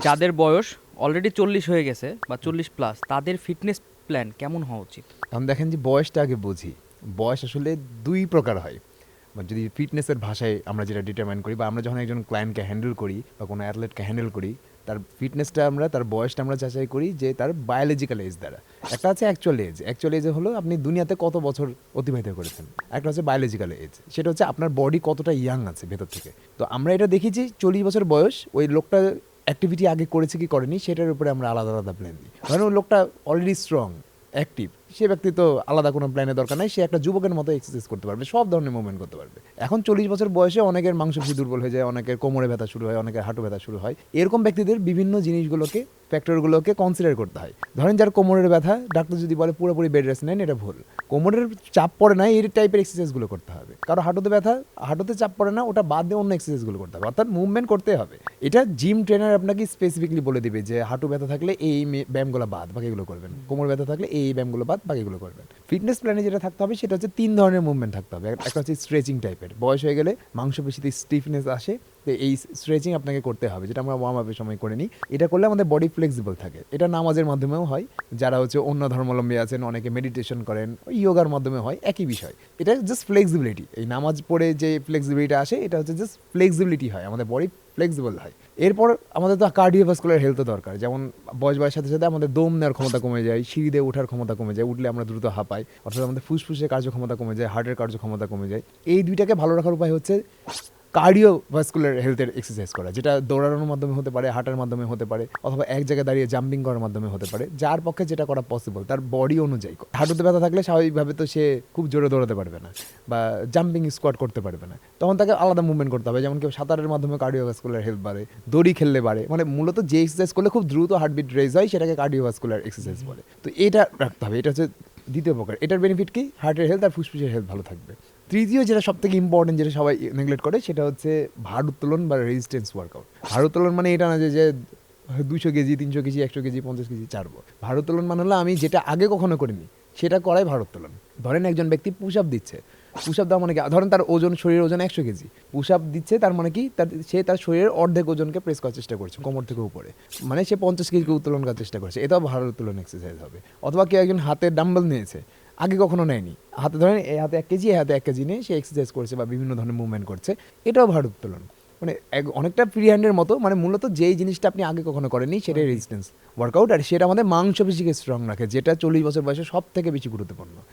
যাদের বয়স অলরেডি 40 হয়ে গেছে বা 40+, তাদের ফিটনেস প্ল্যান কেমন হওয়া উচিত? এখন দেখেন যে বয়সটা আগে বুঝি। বয়স আসলে দুই প্রকার হয়। মানে যদি ফিটনেসের ভাষায় আমরা যেটা ডিটারমাইন করি বা আমরা যখন একজন ক্লায়েন্টকে হ্যান্ডেল করি বা কোনো অ্যাথলেটকে হ্যান্ডেল করি, তার ফিটনেসটা আমরা তার বয়সটা আমরা যাচাই করি যে তার বায়োলজিক্যাল এজ দ্বারা। একটা আছে অ্যাকচুয়াল এজ। অ্যাকচুয়াল এজ হলো আপনি দুনিয়াতে কত বছর অতিবাহিত করেছেন। একটা হচ্ছে বায়োলজিক্যাল এজ, সেটা হচ্ছে আপনার বডি কতটা ইয়াং আছে ভেতর থেকে। তো আমরা এটা দেখি যে 40 বছর বয়স ওই লোকটা অ্যাক্টিভিটি আগে করেছে কি করেনি সেটার উপরে আমরা আলাদা আলাদা প্ল্যান দিই। কারণ ওই লোকটা অলরেডি স্ট্রং, অ্যাক্টিভ, সে ব্যক্তি তো আলাদা কোনো প্ল্যানের দরকার নাই, সে একটা যুবকের মতো এক্সারসাইজ করতে পারবে, সব ধরনের মুভমেন্ট করতে পারবে। এখন 40 বছর বয়সে অনেকের মাংসপেশি দুর্বল হয়ে যায়, অনেকের কোমরে ব্যথা শুরু হয়, অনেকের হাঁটু ব্যথা শুরু হয়। এরকম ব্যক্তিদের বিভিন্ন জিনিসগুলোকে, ফ্যাক্টরগুলোকে কনসিডার করতে হয়। ধরেন যার কোমরের ব্যথা, ডাক্তার যদি বলে পুরোপুরি বেড রেস্ট নেন, এটা ভুল। কোমরের চাপ পড়ে না এই টাইপের এক্সারসাইজগুলো করতে হবে। কারো হাঁটুতে ব্যথা, হাঁটুতে চাপ পড়ে না, ওটা বাদ দিয়ে অন্য এক্সারসাইজগুলো করতে হবে, অর্থাৎ মুভমেন্ট করতে হবে। এটা জিম ট্রেনার আপনাকে স্পেসিফিকলি বলে দিবে যে হাঁটু ব্যথা থাকলে এই ব্যায়ামগুলো বাদ, বাকিগুলো করবেন। কোমর ব্যথা থাকলে এই ব্যায়ামগুলো বাদ, বাকিগুলো করবেন। ফিটনেস প্ল্যানে যেটা থাকতে হবে সেটা হচ্ছে 3 ধরনের মুভমেন্ট থাকতে হবে। একটা হচ্ছে স্ট্রেচিং টাইপের, বয়স হয়ে গেলে মাংসপেশিতে স্টিফনেস আসে, তো এই স্ট্রেচিং আপনাকে করতে হবে, যেটা আমরা ওয়ার্ম আপের সময় করে নিই। এটা করলে আমাদের বডি ফ্লেক্সিবল থাকে। এটা নামাজের মাধ্যমেও হয়, যারা হচ্ছে অন্য ধর্মাবলম্বী আছেন অনেকে মেডিটেশন করেন, ইয়োগার মাধ্যমে হয়, একই বিষয়। এটা জাস্ট ফ্লেক্সিবিলিটি। এই নামাজ পড়ে যে ফ্লেক্সিবিলিটি আসে এটা হচ্ছে জাস্ট ফ্লেক্সিবিলিটি হয়, আমাদের বডি ফ্লেক্সিবল হয়। এরপর আমাদের তো কার্ডিওভাস্কুলার হেলথও দরকার, যেমন বয়সের সাথে সাথে আমাদের দম নেওয়ার ক্ষমতা কমে যায়, সিঁড়ি দিয়ে ওঠার ক্ষমতা কমে যায়, উঠলে আমরা দ্রুত হাঁপাই, অর্থাৎ আমাদের ফুসফুসের কার্যক্ষমতা কমে যায়, হার্টের কার্যক্ষমতা কমে যায়। এই দুইটাকে ভালো রাখার উপায় হচ্ছে কার্ডিওভাস্কুলার হেলথের এক্সারসাইজ করা, যেটা দৌড়ানোর মাধ্যমে হতে পারে, হাঁটার মাধ্যমে হতে পারে, অথবা এক জায়গায় দাঁড়িয়ে জাম্পিং করার মাধ্যমে হতে পারে, যার পক্ষে যেটা করা পসিবল তার বডি অনুযায়ী। হাঁটুতে ব্যথা থাকলে স্বাভাবিকভাবে তো সে খুব জোরে দৌড়াতে পারবে না বা জাম্পিং স্কোয়াট করতে পারবে না, তখন তাকে আলাদা মুভমেন্ট করতে হবে। যেমন কেউ সাঁতারের মাধ্যমে কার্ডিওভাস্কুলার হেলথ বাড়ে, দড়ি খেললে বাড়ে, মানে মূলত যে এক্সারসাইজ করলে খুব দ্রুত হার্টবিট রেজ হয় সেটাকে কার্ডিওভাস্কুলার এক্সারসাইজ বলে। তো এটা রাখতে হবে, এটা হচ্ছে দ্বিতীয় প্রকার। এটার বেনিফিট কি, হার্টের হেলথ আর ফুসফুসের হেলথ ভালো থাকবে। তৃতীয় যেটা সব থেকে ইম্পর্টেন্ট, যেটা সবাই নেগলেক্ট করে, সেটা হচ্ছে ভার উত্তোলন বা রেজিস্ট্যান্স ওয়ার্কআউট। ভার উত্তোলন মানে এটা না যে 200 কেজি, 300 কেজি, 100 কেজি, 50 কেজি চারবো। ভার উত্তোলন মানে হলো আমি যেটা আগে কখনো করিনি সেটা করাই ভার উত্তোলন। ধরেন একজন ব্যক্তি পুশ আপ দিচ্ছে, পুশ আপ দেওয়া মানে কি, ধরেন তার ওজন, শরীরের ওজন 100 কেজি, পুশ আপ দিচ্ছে, তার মানে কি সে তার শরীরের অর্ধেক ওজনকে প্রেস করার চেষ্টা করছে কোমর থেকে উপরে, মানে সে 50 কেজিকে উত্তোলন করার চেষ্টা করছে, এটাও ভার উত্তোলন এক্সারসাইজ হবে। অথবা কেউ একজন হাতে ডাম্বেল নিয়েছে, আগে কখনো নেয়নি, হাতে ধরেন এই হাতে 1 কেজি, এই হাতে 1 কেজি নিয়ে সে এক্সারসাইজ করছে বা বিভিন্ন ধরনের মুভমেন্ট করছে, এটাও ভার উত্তোলন। মানে অনেকটা ফ্রি হ্যান্ডের মতো, মানে মূলত যেই জিনিসটা আপনি আগে কখনো করেননি সেটাই রেজিস্ট্যান্স ওয়ার্কআউট, আর সেটা আমাদের মাংসপেশিকে স্ট্রং রাখে, যেটা 40 বছর বয়সে সব থেকে বেশি গুরুত্বপূর্ণ।